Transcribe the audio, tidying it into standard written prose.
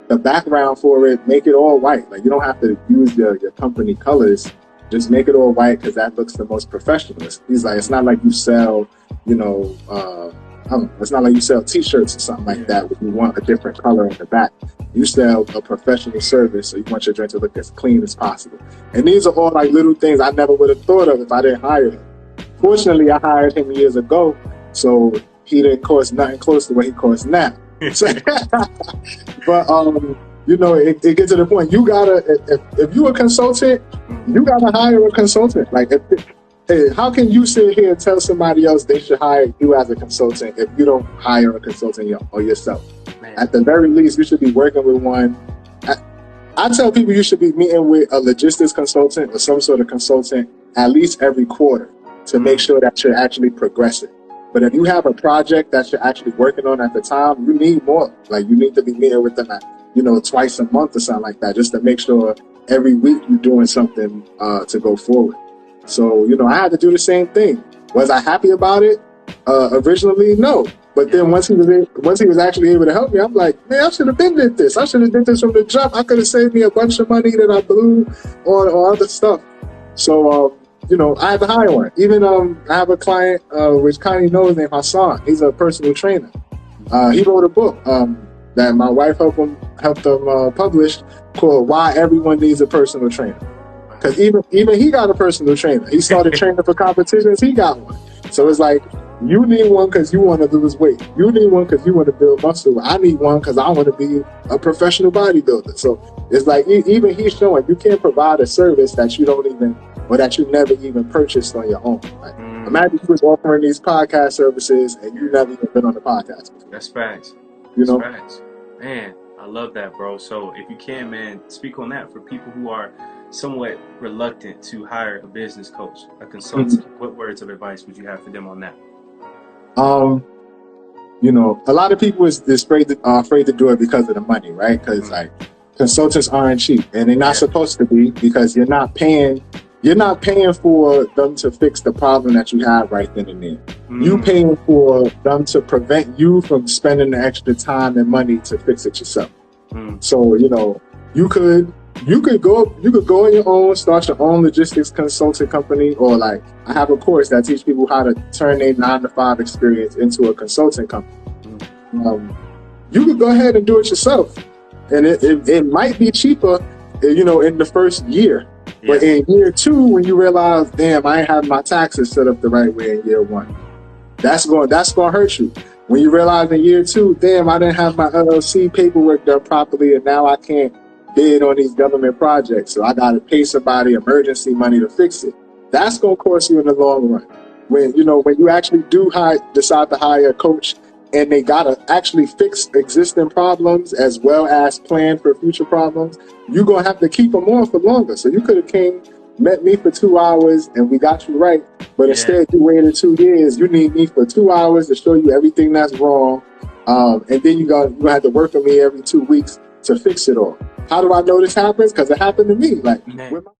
the background for it, make it all white. Like, you don't have to use your company colors. Just make it all white because that looks the most professional. He's like, it's not like you sell, you know, I don't know, it's not like you sell T-shirts or something like that where you want a different color in the back. You sell a professional service, so you want your drink to look as clean as possible. And these are all like little things I never would have thought of if I didn't hire him. Fortunately, I hired him years ago, so he didn't cost nothing close to what he costs now. But you know, it gets to the point. You gotta, if you're a consultant, you gotta hire a consultant. Like, hey, how can you sit here and tell somebody else they should hire you as a consultant if you don't hire a consultant or yourself? Man. At the very least, you should be working with one. I tell people you should be meeting with a logistics consultant or some sort of consultant at least every quarter to make sure that you're actually progressing. But if you have a project that you're actually working on at the time, you need more. Like, you need to be meeting with them, you know, twice a month or something like that, just to make sure every week you're doing something to go forward. So, you know, I had to do the same thing. Was I happy about it? Originally, no. But then once he was actually able to help me, I'm like, man, I should have been did this. I should have did this from the jump. I could have saved me a bunch of money that I blew on other stuff. So, you know, I had to hire one. Even I have a client, which Connie knows, named Hassan. He's a personal trainer. He wrote a book that my wife helped him publish called "Why Everyone Needs a Personal Trainer." Because even he got a personal trainer. He started training for competitions. He got one. So it's like, you need one because you want to lose weight. You need one because you want to build muscle. I need one because I want to be a professional bodybuilder. So it's like, even he's showing you can't provide a service that you don't even, or that you never even purchased on your own. Like, imagine you was offering these podcast services and you never even been on the podcast before. That's facts. You know? That's facts. Man, I love that, bro. So if you can, man, speak on that for people who are somewhat reluctant to hire a business coach, a consultant. What words of advice would you have for them on that? You know, a lot of people is afraid to do it because of the money, right? Because like, consultants aren't cheap, and they're not supposed to be, because you're not paying for them to fix the problem that you have right then and there. You paying for them to prevent you from spending the extra time and money to fix it yourself. So, you know, you could go on your own, start your own logistics consulting company, or like, I have a course that teach people how to turn their 9-to-5 experience into a consulting company. You could go ahead and do it yourself, and it might be cheaper, you know, in the first year. But in year 2, when you realize, damn, I ain't have my taxes set up the right way in year 1, that's going to hurt you. When you realize in year 2, damn, I didn't have my LLC paperwork done properly, and now I can't bid on these government projects, so I got to pay somebody emergency money to fix it. That's going to cost you in the long run. When you actually decide to hire a coach, and they got to actually fix existing problems as well as plan for future problems, you're going to have to keep them on for longer. So you could have met me for 2 hours and we got you right, but instead you waited 2 years. You need me for 2 hours to show you everything that's wrong, and then you have to work with me every 2 weeks to fix it all. How do I know this happens? Because it happened to me. Like, with my